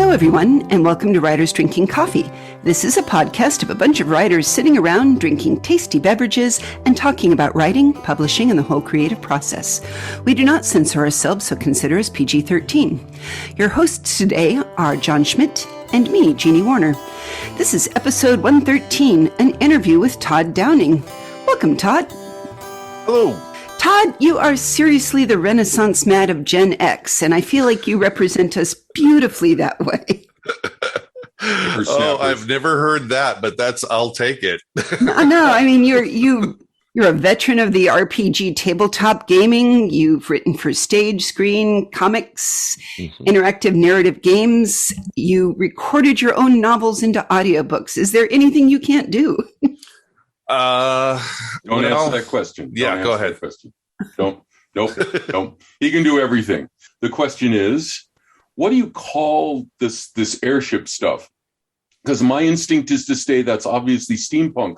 Hello, everyone, and welcome to Writers Drinking Coffee. This is a podcast of a bunch of writers sitting around drinking tasty beverages and talking about writing, publishing, and the whole creative process. We do not censor ourselves, so consider us PG-13. Your hosts today are John Schmidt and me, Jeannie Warner. This is episode 113, an interview with Todd Downing. Welcome, Todd. Hello. Todd, you are seriously the Renaissance man of Gen X, and I feel like you represent us beautifully that way. Oh, I've never heard that, but I'll take it. No, I mean, you're a veteran of the RPG tabletop gaming. You've written for stage, screen, comics, interactive narrative games. You recorded your own novels into audiobooks. Is there anything you can't do? Don't answer that question. Go ahead. Nope. He can do everything. The question is, what do you call this airship stuff? Because my instinct is to say that's obviously steampunk,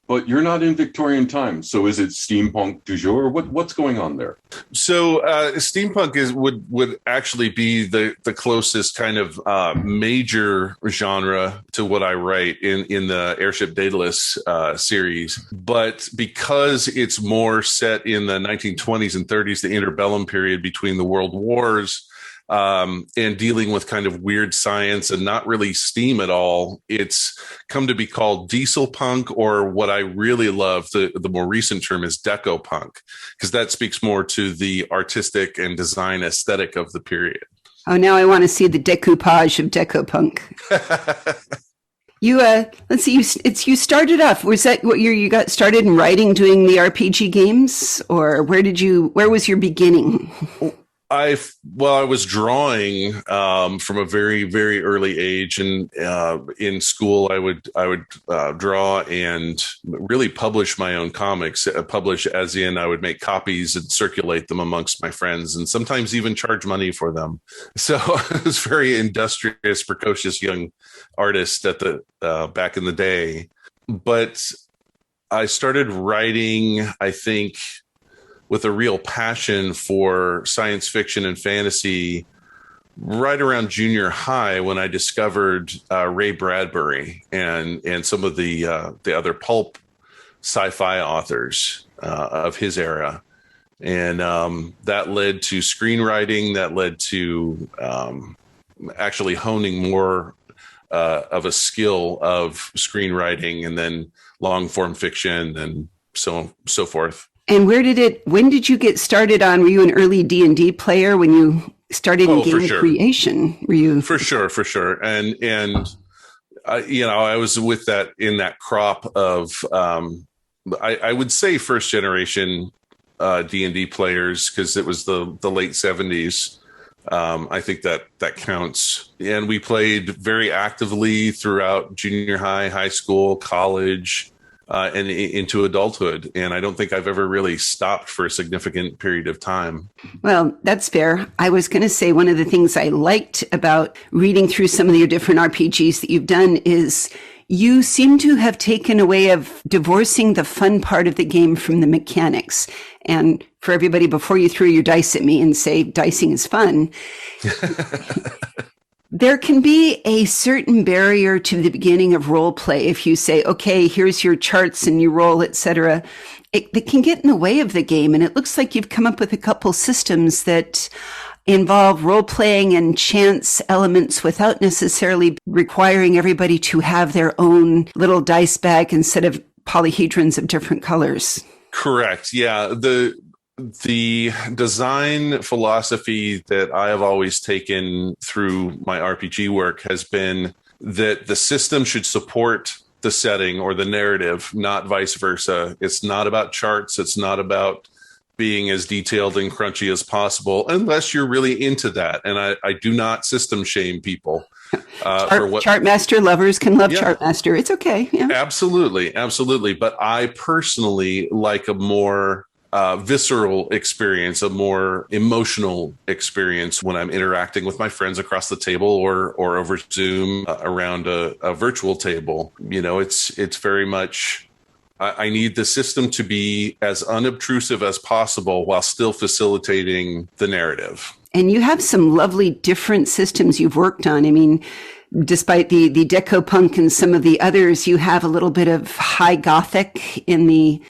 but you're not in Victorian times. So is it steampunk du jour? What's going on there? So steampunk would actually be the closest kind of major genre to what I write in the Airship Daedalus series. But because it's more set in the 1920s and 30s, the interbellum period between the world wars, and dealing with kind of weird science and not really steam at all, it's come to be called diesel punk, or what I really love, the more recent term is deco punk, because that speaks more to the artistic and design aesthetic of the period. Oh, now I want to see the decoupage of deco punk. Let's see, you started off, was that what year you got started in writing, doing the RPG games, or where was your beginning? I was drawing from a very, very early age, and in school I would draw and really publish my own comics. Publish as in I would make copies and circulate them amongst my friends, and sometimes even charge money for them. So I was very industrious, precocious young artist at the back in the day. But I started writing, I think, with a real passion for science fiction and fantasy right around junior high, when I discovered Ray Bradbury and some of the other pulp sci-fi authors of his era. And that led to screenwriting, that led to actually honing more of a skill of screenwriting, and then long form fiction and so forth. And when did you get started on, were you an early D&D player when you started in game creation? Were you? For sure. And I was with that, in that crop of, I would say first generation D&D players, because it was the late 70s. I think that counts. And we played very actively throughout junior high, high school, college, and into adulthood. And I don't think I've ever really stopped for a significant period of time. Well, that's fair. I was going to say one of the things I liked about reading through some of your different RPGs that you've done is you seem to have taken a way of divorcing the fun part of the game from the mechanics. And for everybody, before you throw your dice at me and say dicing is fun, there can be a certain barrier to the beginning of role play. If you say, okay, here's your charts and you roll, etc., it can get in the way of the game. And it looks like you've come up with a couple systems that involve role playing and chance elements without necessarily requiring everybody to have their own little dice bag instead of polyhedrons of different colors. Correct. Yeah. The design philosophy that I have always taken through my RPG work has been that the system should support the setting or the narrative, not vice versa. It's not about charts. It's not about being as detailed and crunchy as possible, unless you're really into that. And I do not system shame people. Chartmaster lovers can love Chartmaster. It's okay. Yeah. Absolutely. But I personally like a more visceral experience, a more emotional experience when I'm interacting with my friends across the table or over Zoom around a virtual table. It's very much, I need the system to be as unobtrusive as possible while still facilitating the narrative. And you have some lovely different systems you've worked on. I mean, despite the deco punk and some of the others, you have a little bit of high gothic in the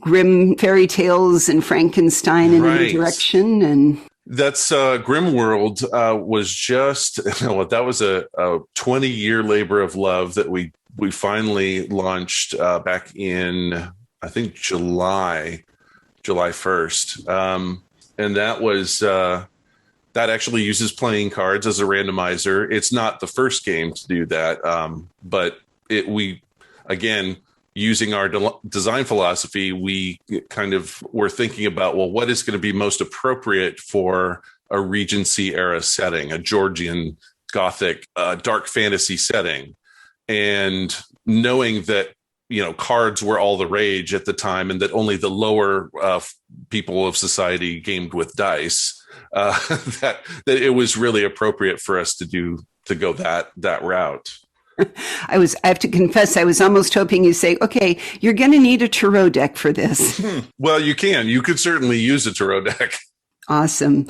Grimm fairy tales and Frankenstein in a direction. And that's Grimm World was just that was a 20-year labor of love that we finally launched back in, I think, July 1st, and that was. That actually uses playing cards as a randomizer. It's not the first game to do that, but we, again, using our design philosophy, we kind of were thinking about, well, what is going to be most appropriate for a Regency era setting, a Georgian Gothic dark fantasy setting, and knowing that cards were all the rage at the time, and that only the lower people of society gamed with dice. That it was really appropriate for us to go that route. I have to confess, I was almost hoping you say, okay, you're going to need a tarot deck for this. Well, you could certainly use a tarot deck. Awesome.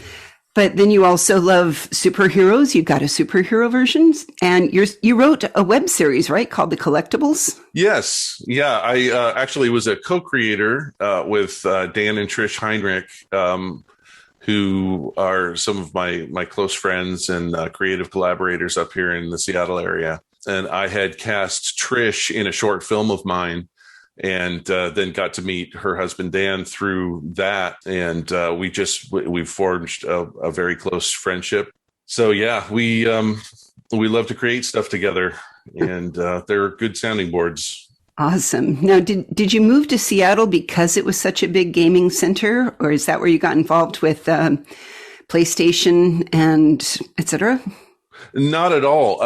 But then you also love superheroes. You've got a superhero version, and you wrote a web series, right, called The Collectibles? Yes. Yeah. I actually was a co-creator with Dan and Trish Heinrich, who are some of my close friends and creative collaborators up here in the Seattle area. And I had cast Trish in a short film of mine, and then got to meet her husband, Dan, through that. And we forged a very close friendship. So, yeah, we love to create stuff together, and they're good sounding boards. Awesome. Now, did you move to Seattle because it was such a big gaming center, or is that where you got involved with PlayStation and et cetera? Not at all.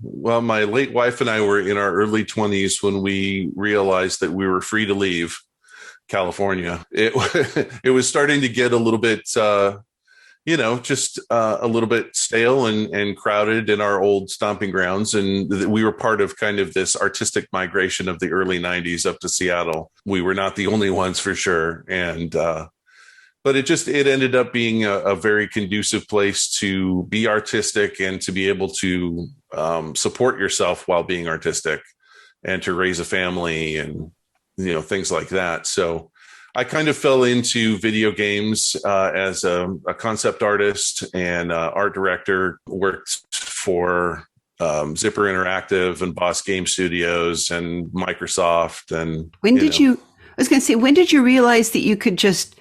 My late wife and I were in our early 20s when we realized that we were free to leave California. It was starting to get a little bit, just a little bit stale and crowded in our old stomping grounds. And we were part of kind of this artistic migration of the early 90s up to Seattle. We were not the only ones for sure. And, but it ended up being a very conducive place to be artistic and to be able to support yourself while being artistic and to raise a family and, things like that. So I kind of fell into video games as a concept artist and art director, worked for Zipper Interactive and Boss Game Studios and Microsoft. And when did you realize that you could just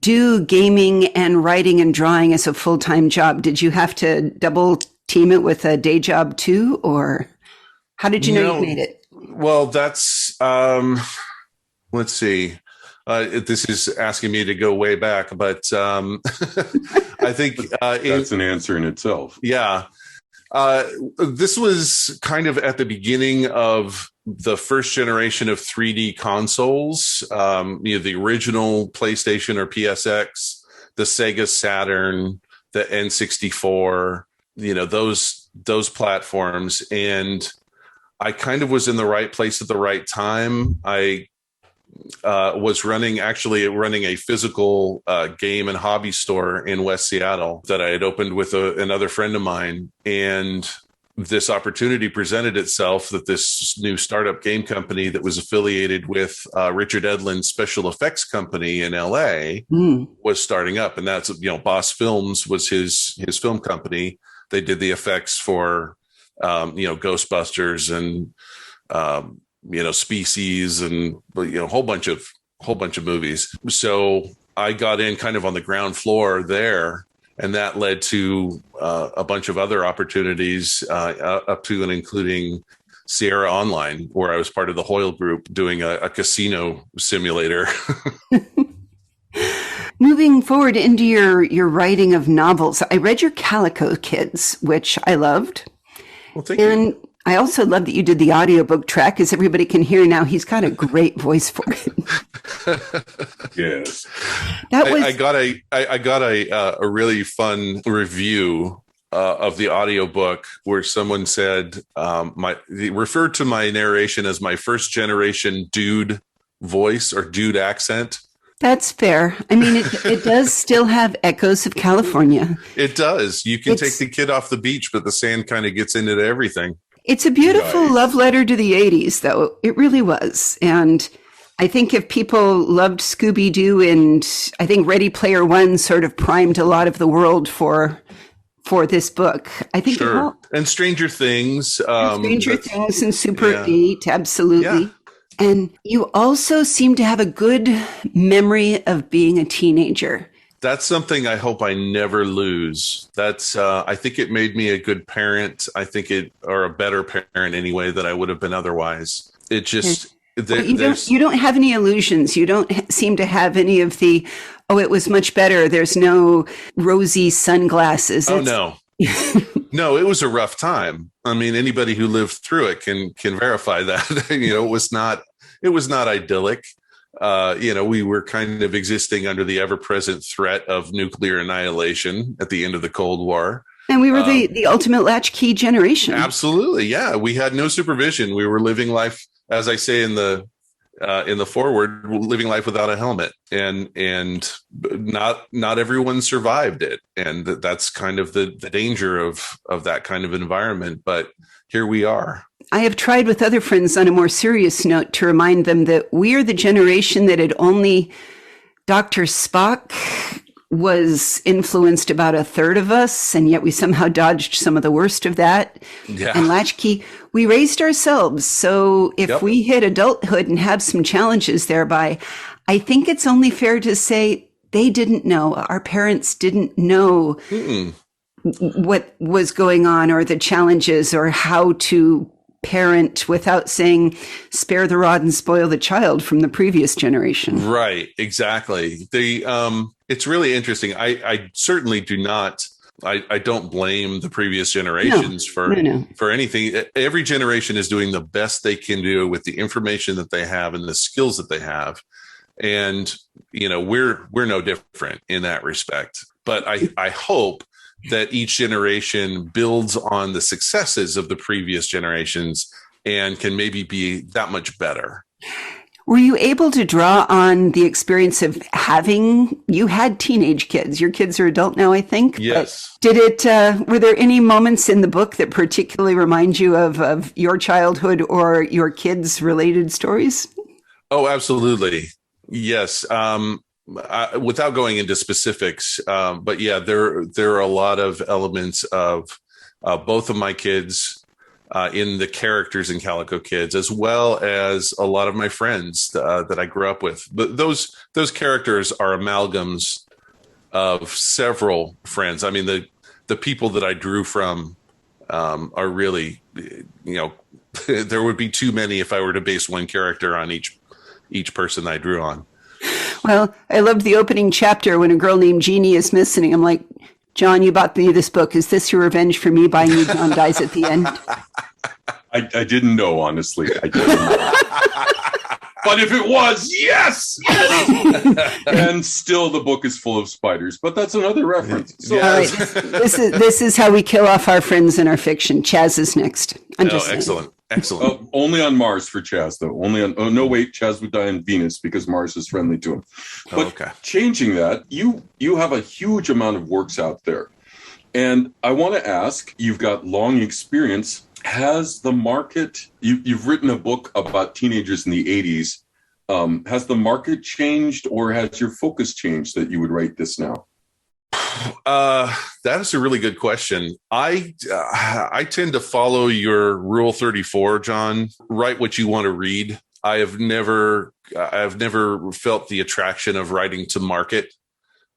do gaming and writing and drawing as a full-time job? Did you have to double team it with a day job too, or how did you know you made it? Well, that's, let's see. This is asking me to go way back, but I think that's an answer in itself. Yeah. This was kind of at the beginning of the first generation of 3D consoles, the original PlayStation or PSX, the Sega Saturn, the N64, those platforms. And I kind of was in the right place at the right time. I was running a physical game and hobby store in West Seattle that I had opened with another friend of mine. And this opportunity presented itself that this new startup game company that was affiliated with Richard Edlund's special effects company in LA was starting up. And that's, Boss Films was his film company. They did the effects for, Ghostbusters and, Species and, a whole bunch of movies. So I got in kind of on the ground floor there, and that led to a bunch of other opportunities up to and including Sierra Online, where I was part of the Hoyle Group doing a casino simulator. Moving forward into your writing of novels, I read your Calico Kids, which I loved. Well, thank you. I also love that you did the audiobook track. As everybody can hear now, he's got a great voice for it. Yes. I got a really fun review of the audiobook where someone said referred to my narration as my first generation dude voice or dude accent. That's fair. I mean, it does still have echoes of California. It does. You can take It's the kid off the beach, but the sand kind of gets into everything. it's a beautiful Right. love letter to the 80s, though. It really was. And I think if people loved Scooby Doo, and I think Ready Player One sort of primed a lot of the world for this book. I think it Sure. helped. And Stranger Things. Stranger That's- Things and Super yeah. 8, absolutely. Yeah. And you also seem to have a good memory of being a teenager. That's something I hope I never lose. I think it made me a good parent. I think or a better parent anyway than I would have been otherwise. It just, Well, you don't have any illusions. You don't seem to have any of the, oh, it was much better. There's no rosy sunglasses. oh no. No, it was a rough time. I mean, anybody who lived through it can verify that. It was not idyllic. We were kind of existing under the ever-present threat of nuclear annihilation at the end of the Cold War. And we were the ultimate latchkey generation. Absolutely, yeah. We had no supervision. We were living life, as I say in the foreword, living life without a helmet, and not everyone survived it, and that's kind of the danger of that kind of environment. But here we are. I have tried with other friends on a more serious note to remind them that we are the generation that had only Dr. Spock was influenced about a third of us, and yet we somehow dodged some of the worst of that. Yeah. And latchkey, we raised ourselves. So if Yep. we hit adulthood and have some challenges thereby, I think it's only fair to say they didn't know. Our parents didn't know Mm-mm. what was going on or the challenges or how to parent without saying spare the rod and spoil the child from the previous generation. Right, exactly. It's really interesting. I certainly do not. I don't blame the previous generations No. for anything. Every generation is doing the best they can do with the information that they have and the skills that they have, and we're no different in that respect. But I hope that each generation builds on the successes of the previous generations and can maybe be that much better. Were you able to draw on the experience of you had teenage kids? Your kids are adult now, I think. Yes. But were there any moments in the book that particularly remind you of your childhood or your kids' related stories? Oh, absolutely. Yes. Without going into specifics, but yeah, there are a lot of elements of both of my kids in the characters in Calico Kids, as well as a lot of my friends that I grew up with. But those characters are amalgams of several friends. I mean, the people that I drew from are really, there would be too many if I were to base one character on each person I drew on. Well, I loved the opening chapter when a girl named Jeannie is missing. I'm like, John, you bought me this book. Is this your revenge for me buying you John Dies at the End? I didn't know, honestly. I didn't know. But if it was, yes! And still the book is full of spiders. But that's another reference. So, Yeah. All right. This is how we kill off our friends in our fiction. Chaz is next. I'm just saying. Excellent. Excellent. only on Mars for Chaz, though. Only on. Oh no, wait. Chaz would die on Venus because Mars is friendly to him. But Okay. changing that, you have a huge amount of works out there, and I want to ask. You've got long experience. Has the market? You've written a book about teenagers in the '80s. Has the market changed, or has your focus changed that you would write this now? That is a really good question. I tend to follow your Rule 34, John. Write what you want to read. I've never felt the attraction of writing to market.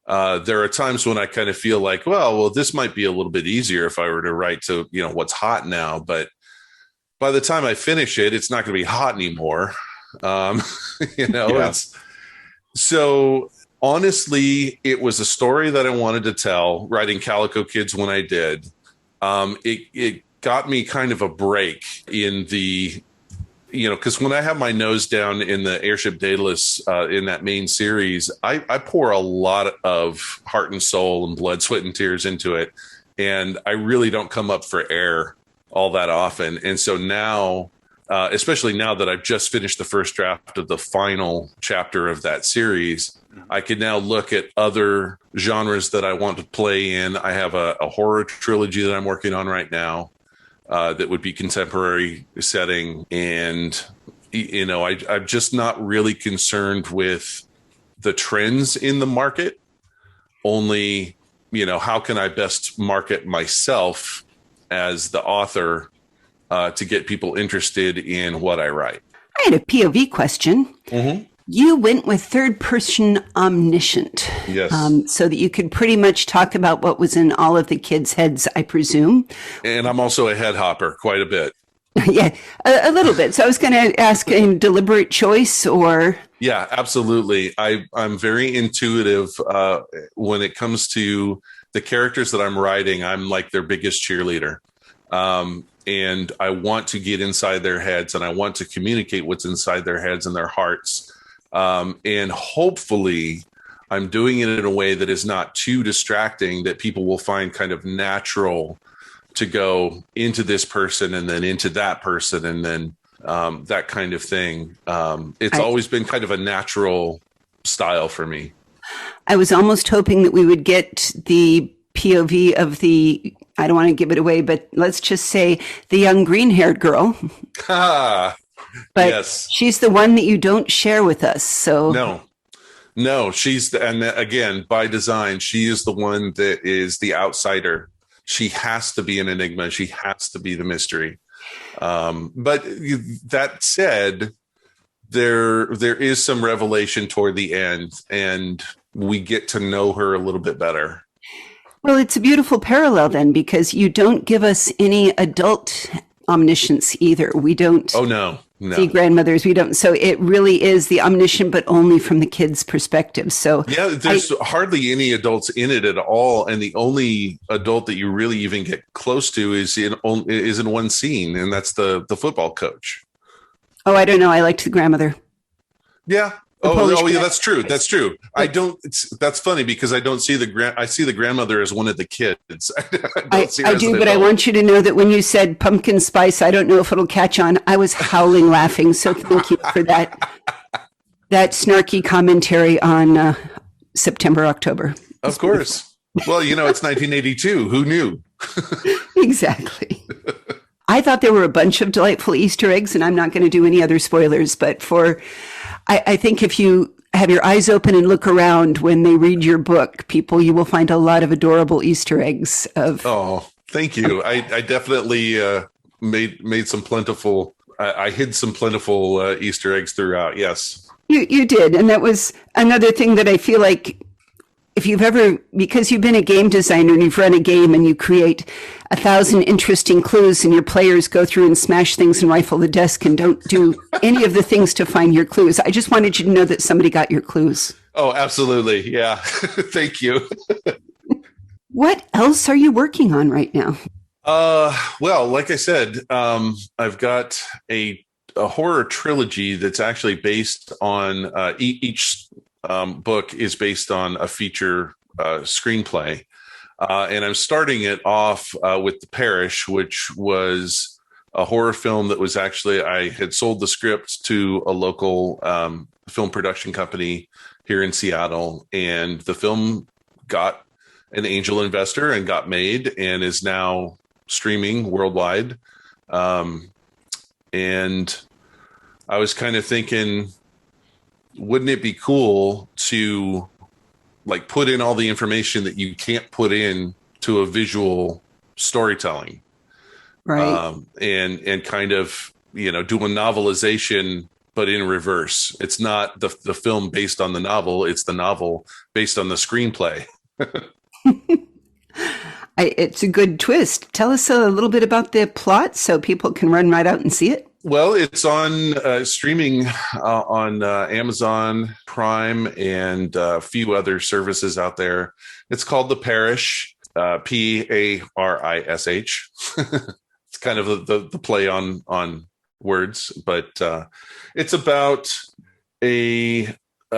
There are times when I kind of feel like, well, this might be a little bit easier if I were to write to what's hot now. But by the time I finish it, it's not going to be hot anymore. Yeah. It's so. Honestly, it was a story that I wanted to tell, writing Calico Kids when I did. It got me kind of a break in the, because when I have my nose down in the Airship Daedalus in that main series, I pour a lot of heart and soul and blood, sweat, and tears into it. And I really don't come up for air all that often. And so now especially now that I've just finished the first draft of the final chapter of that series, I can now look at other genres that I want to play in. I have a horror trilogy that I'm working on right now that would be contemporary setting. And, I'm just not really concerned with the trends in the market. Only, how can I best market myself as the author to get people interested in what I write? I had a POV question. Mm-hmm. You went with third person omniscient. Yes. So that you could pretty much talk about what was in all of the kids' heads, I presume. And I'm also a head hopper quite a bit. Yeah, a little bit. So I was going to ask, a deliberate choice or? Yeah, absolutely. I'm very intuitive when it comes to the characters that I'm writing. I'm like their biggest cheerleader. And I want to get inside their heads, and I want to communicate what's inside their heads and their hearts. And hopefully I'm doing it in a way that is not too distracting, that people will find kind of natural to go into this person and then into that person and then that kind of thing. It's always been kind of a natural style for me. I was almost hoping that we would get the POV of the, I don't want to give it away, but let's just say the young green-haired girl. But yes, she's the one that you don't share with us. So no, and again, by design, she is the one that is the outsider. She has to be an enigma. She has to be the mystery. But that said, there is some revelation toward the end, and we get to know her a little bit better. Well, it's a beautiful parallel then, because you don't give us any adult omniscience either. We don't. Oh, no. See grandmothers. We don't. So it really is the omniscient, but only from the kid's perspective. So yeah, there's hardly any adults in it at all. And the only adult that you really even get close to is in one scene. And that's the football coach. Oh, I don't know. I liked the grandmother. Yeah. Oh, yeah, that's true. That's true. That's funny because I don't see I see the grandmother as one of the kids. I do, but I want you to know that when you said pumpkin spice, I don't know if it'll catch on. I was howling laughing. So thank you for that snarky commentary on September, October. Of course. Well, it's 1982. Who knew? Exactly. I thought there were a bunch of delightful Easter eggs, and I'm not going to do any other spoilers, but I think if you have your eyes open and look around when they read your book, you will find a lot of adorable Easter eggs. Oh, thank you. I definitely made some plentiful. I hid some plentiful Easter eggs throughout. Yes, you did, and that was another thing that I feel like. If you've ever, because you've been a game designer and you've run a game and you create 1,000 interesting clues and your players go through and smash things and rifle the desk and don't do any of the things to find your clues. I just wanted you to know that somebody got your clues. Oh, absolutely. Yeah. Thank you. What else are you working on right now? Well, like I said, I've got a horror trilogy that's actually based on each book is based on a feature screenplay. And I'm starting it off with The Parish, which was a horror film that was actually, I had sold the script to a local film production company here in Seattle. And the film got an angel investor and got made and is now streaming worldwide. And I was kind of thinking, wouldn't it be cool to put in all the information that you can't put in to a visual storytelling, right? And kind of do a novelization, but in reverse. It's not the film based on the novel; it's the novel based on the screenplay. It's a good twist. Tell us a little bit about the plot so people can run right out and see it. Well, it's on streaming on Amazon Prime and a few other services out there. It's called The Parish, Parish. It's kind of the play on words, but it's about a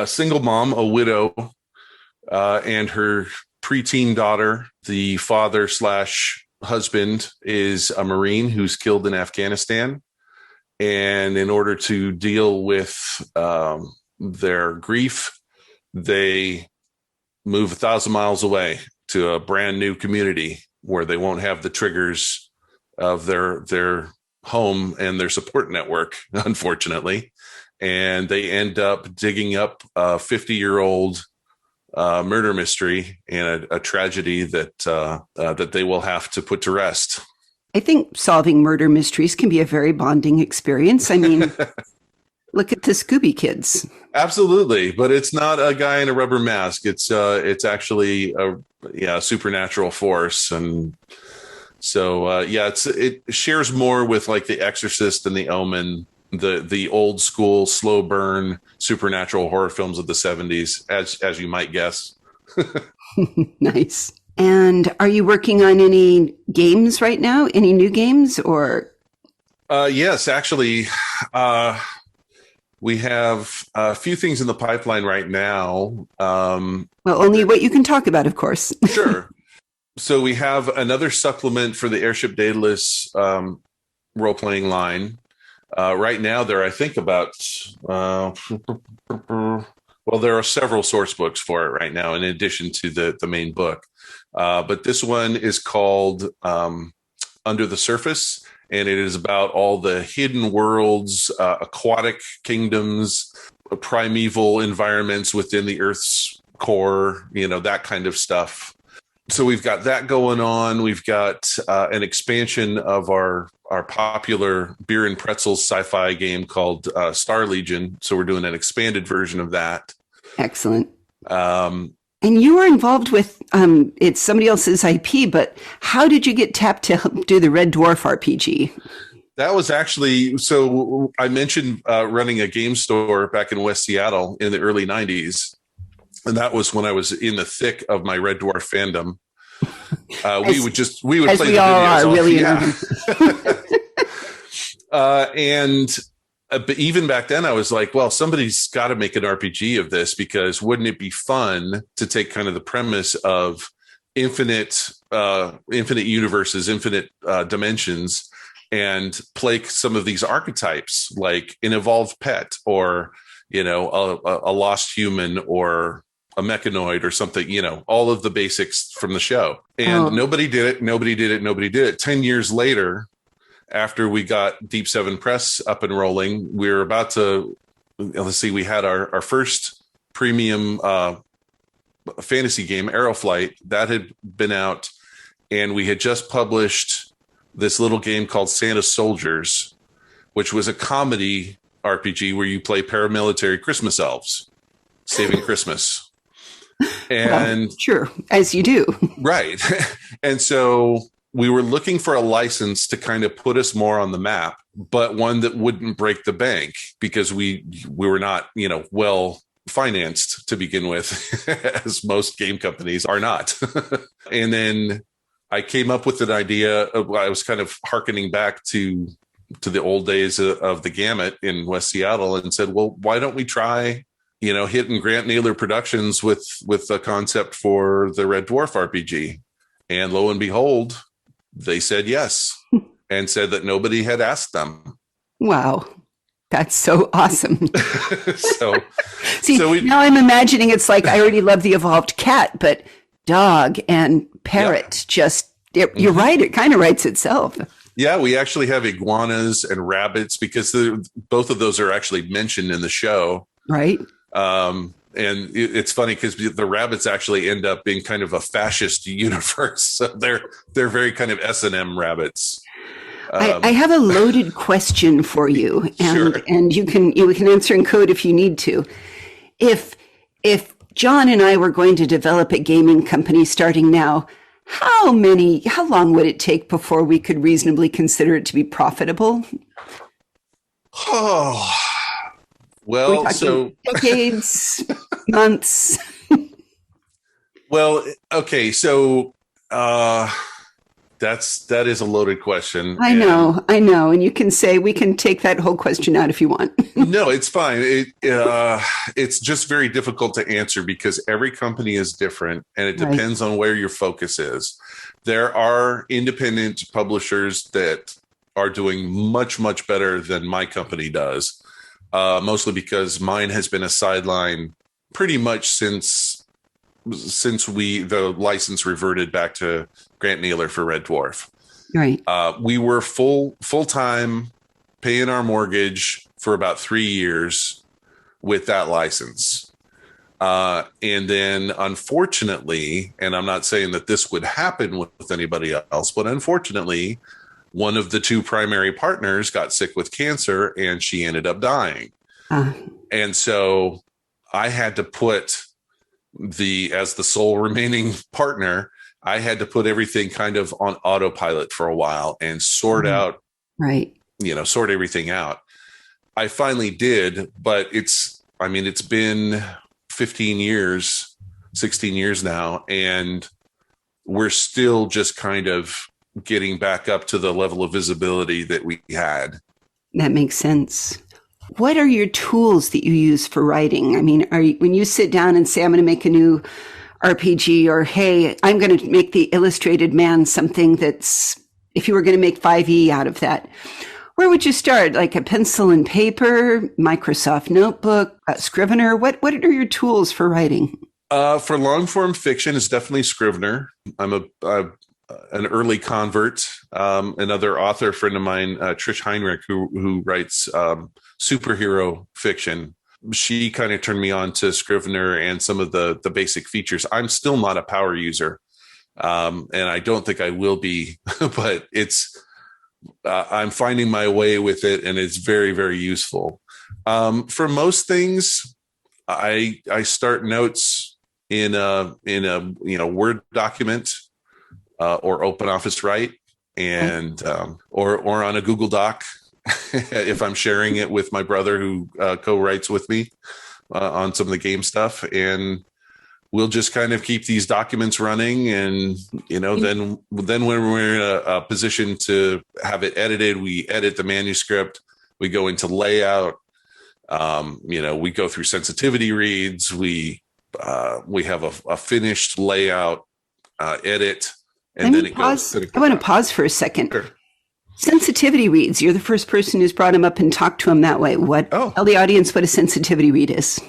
single mom, a widow, and her preteen daughter. The father/husband is a Marine who's killed in Afghanistan. And in order to deal with their grief, they move 1,000 miles away to a brand new community where they won't have the triggers of their home and their support network, unfortunately. And they end up digging up a 50-year-old murder mystery and a tragedy that they will have to put to rest. I think solving murder mysteries can be a very bonding experience. I mean, look at the Scooby Kids. Absolutely, but it's not a guy in a rubber mask. It's actually a supernatural force, and so it shares more with like The Exorcist and The Omen, the old school slow burn supernatural horror films of the 70s, as you might guess. Nice. And are you working on any games right now? Any new games or? Yes, actually. We have a few things in the pipeline right now. Well, only what you can talk about, of course. Sure. So we have another supplement for the Airship Daedalus role-playing line. Right now, there are, I think, about... there are several source books for it right now, in addition to the main book. But this one is called Under the Surface, and it is about all the hidden worlds, aquatic kingdoms, primeval environments within the Earth's core, that kind of stuff. So we've got that going on. We've got an expansion of our popular beer and pretzels sci-fi game called Star Legion. So we're doing an expanded version of that. Excellent. And you were involved with, it's somebody else's IP, but how did you get tapped to help do the Red Dwarf RPG? That was actually, so I mentioned running a game store back in West Seattle in the early 90s. And that was when I was in the thick of my Red Dwarf fandom. We would play the videos. But even back then, I was like, well, somebody's got to make an RPG of this, because wouldn't it be fun to take kind of the premise of infinite universes, infinite dimensions, and play some of these archetypes, like an evolved pet, or a lost human, or a mechanoid, or something, all of the basics from the show. And nobody did it. 10 years later, after we got Deep Seven Press up and rolling, we were about to, we had our first premium fantasy game, Aeroflight, that had been out, and we had just published this little game called Santa Soldiers, which was a comedy RPG where you play paramilitary Christmas elves saving Christmas. And sure, as you do. Right. And so we were looking for a license to kind of put us more on the map, but one that wouldn't break the bank, because we were not, well financed to begin with, as most game companies are not. And then I came up with an idea. I was kind of hearkening back to the old days of the Gamut in West Seattle, and said, well, why don't we try hitting Grant Naylor Productions with a concept for the Red Dwarf RPG? And lo and behold, they said yes, and said that nobody had asked them. Wow. That's so awesome. See, now I'm imagining it's like, I already love the evolved cat, but dog and parrot, you're right. It kind of writes itself. Yeah, we actually have iguanas and rabbits, because both of those are actually mentioned in the show. Right. And it's funny because the rabbits actually end up being kind of a fascist universe. So they're very kind of S&M rabbits. I have a loaded question for you, and Sure. and you can answer in code if you need to. If John and I were going to develop a gaming company starting now, how long would it take before we could reasonably consider it to be profitable? Oh, well, so decades, months. Well, okay, so that is a loaded question. I know, and you can say we can take that whole question out if you want. No, it's fine. It's just very difficult to answer, because every company is different, and it depends on where your focus is. There are independent publishers that are doing much, much better than my company does, mostly because mine has been a sideline pretty much since the license reverted back to Grant Naylor for Red Dwarf. Right. We were full-time paying our mortgage for about 3 years with that license. And then unfortunately, and I'm not saying that this would happen with anybody else, but unfortunately, one of the two primary partners got sick with cancer and she ended up dying. And so I had to put as the sole remaining partner, I had to put everything kind of on autopilot for a while and sort everything out. I finally did, but it's been 15 years, 16 years now, and we're still just kind of getting back up to the level of visibility that we had. That makes sense. What are your tools that you use for writing? I mean, when you sit down and say, I'm going to make a new RPG, or, hey, I'm going to make the Illustrated Man something that's, if you were going to make 5e out of that, where would you start? Like a pencil and paper, Microsoft Notebook, Scrivener? What are your tools for writing? For long form fiction, it's definitely Scrivener. I'm an early convert. Another author friend of mine, Trish Heinrich, who writes superhero fiction. She kind of turned me on to Scrivener and some of the basic features. I'm still not a power user, and I don't think I will be, but I'm finding my way with it, and it's very, very useful. For most things, I start notes in a Word document or Open Office Write, and or on a Google Doc if I'm sharing it with my brother who co-writes with me on some of the game stuff, and we'll just kind of keep these documents running. And, then when we're in a position to have it edited, we edit the manuscript, we go into layout, we go through sensitivity reads, we have a finished layout edit. And then it goes. I want to pause for a second. Sure. Sensitivity reads. You're the first person who's brought him up and talked to him that way. Tell the audience what a sensitivity read is.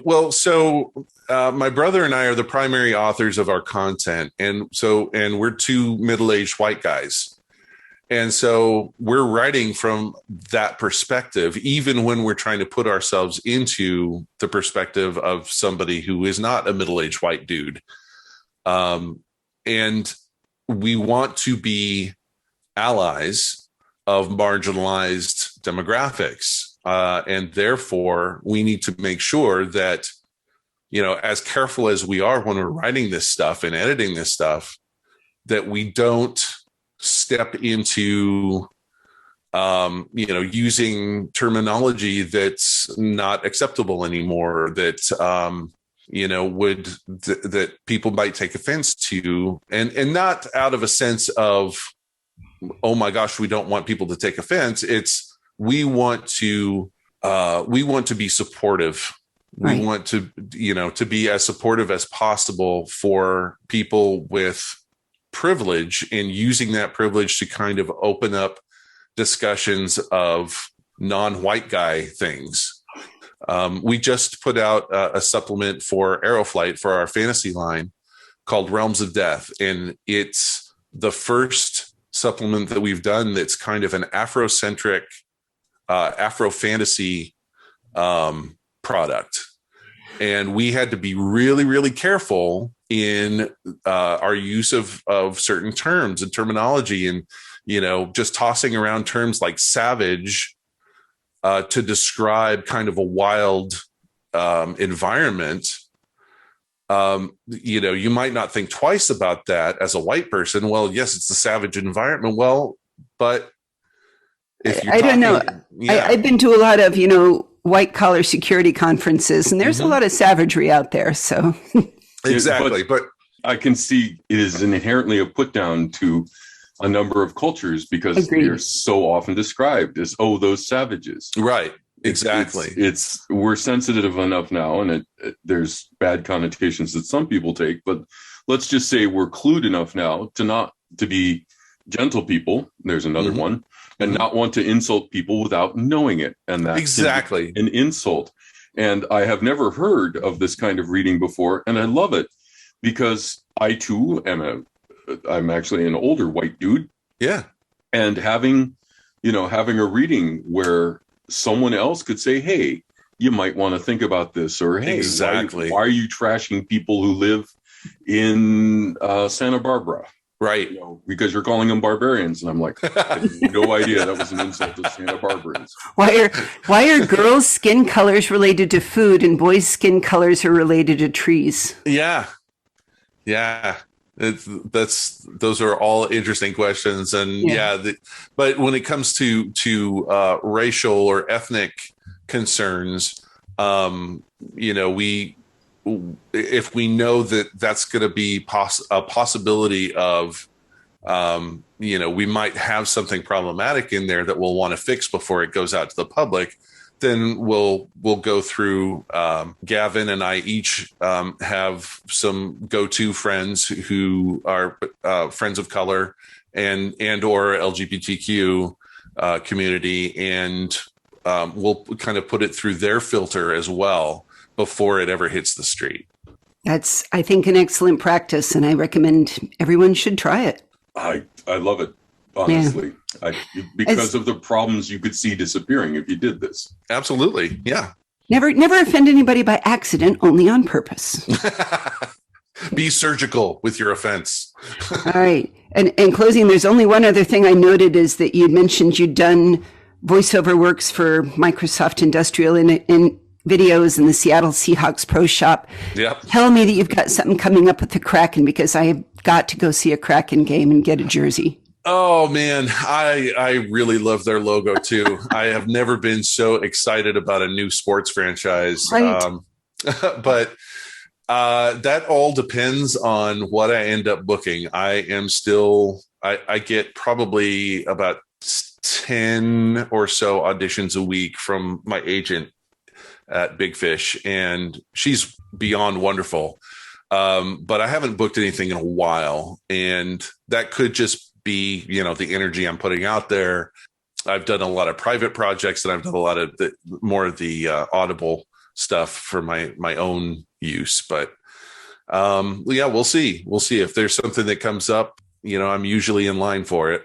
Well, so my brother and I are the primary authors of our content, and we're two middle-aged white guys, and so we're writing from that perspective, even when we're trying to put ourselves into the perspective of somebody who is not a middle-aged white dude, and we want to be allies of marginalized demographics. And therefore, we need to make sure that, as careful as we are when we're writing this stuff and editing this stuff, that we don't step into, using terminology that's not acceptable anymore, that, that people might take offense to, and not out of a sense of, oh my gosh, we don't want people to take offense. It's, we want to be supportive. Right. We want to be as supportive as possible for people with privilege, and using that privilege to kind of open up discussions of non-white guy things. We just put out a supplement for Aeroflight for our fantasy line called Realms of Death. And it's the first supplement that we've done that's kind of an Afrocentric, Afro fantasy product. And we had to be really, really careful in our use of certain terms and terminology, and, just tossing around terms like savage to describe kind of a wild environment. You might not think twice about that as a white person. Well, yes, it's a savage environment. Well, but if you're don't know. Yeah. I've been to a lot of, white collar security conferences, and there's a lot of savagery out there. So exactly. But I can see it is inherently a put down to a number of cultures, because they're so often described as, oh, those savages. Right. Exactly. We're sensitive enough now, and there's bad connotations that some people take, but let's just say we're clued enough now to be gentle people. There's another one, and not want to insult people without knowing it. And that's exactly an insult. And I have never heard of this kind of reading before. And I love it because I too I'm actually an older white dude. Yeah. And having a reading where someone else could say, hey, you might want to think about this, or hey, exactly. Why are you trashing people who live in Santa Barbara? Right. Because you're calling them barbarians. And I'm like, I had no idea that was an insult to Santa Barbarians. Why are girls' skin colors related to food and boys' skin colors are related to trees? Yeah. Yeah. Those are all interesting questions. And but when it comes to racial or ethnic concerns, if we know that that's going to be a possibility of, we might have something problematic in there that we'll want to fix before it goes out to the public, then we'll go through. Gavin and I each have some go-to friends who are friends of color and or LGBTQ community, and we'll kind of put it through their filter as well before it ever hits the street. That's, I think, an excellent practice, and I recommend everyone should try it. I love it, honestly. Yeah. Because of the problems you could see disappearing if you did this. Absolutely, yeah. Never offend anybody by accident, only on purpose. Be surgical with your offense. All right. And in closing, there's only one other thing I noted is that you mentioned you'd done voiceover works for Microsoft Industrial in videos in the Seattle Seahawks Pro Shop. Yep. Tell me that you've got something coming up with the Kraken, because I have got to go see a Kraken game and get a jersey. Oh man, I really love their logo too. I have never been so excited about a new sports franchise. Right. But that all depends on what I end up booking. I get probably about 10 or so auditions a week from my agent at Big Fish, and she's beyond wonderful. But I haven't booked anything in a while, and that could just be, the energy I'm putting out there. I've done a lot of private projects, and I've done a lot of more of the Audible stuff for my own use. But we'll see. We'll see if there's something that comes up. I'm usually in line for it.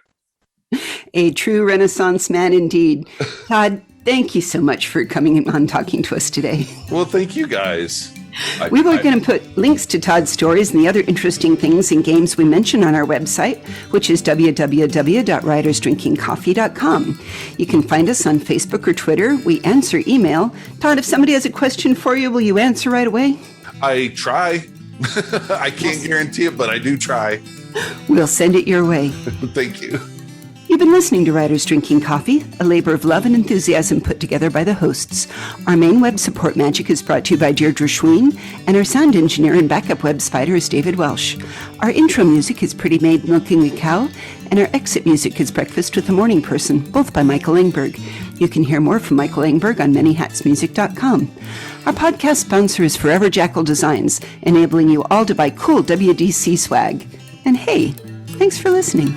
A true Renaissance man indeed. Todd, thank you so much for coming on talking to us today. Well, thank you guys. We were going to put links to Todd's stories and the other interesting things and games we mentioned on our website, which is www.writersdrinkingcoffee.com. You can find us on Facebook or Twitter. We answer email. Todd, if somebody has a question for you, will you answer right away? I try. I can't guarantee it, but I do try. We'll send it your way. Thank you. You've been listening to Writers Drinking Coffee, a labor of love and enthusiasm put together by the hosts. Our main web support magic is brought to you by Deirdre Schween, and our sound engineer and backup web spider is David Welsh. Our intro music is Pretty Maid Milking a Cow, and our exit music is Breakfast with the Morning Person, both by Michael Engberg. You can hear more from Michael Engberg on manyhatsmusic.com. Our podcast sponsor is Forever Jackal Designs, enabling you all to buy cool WDC swag. And hey, thanks for listening.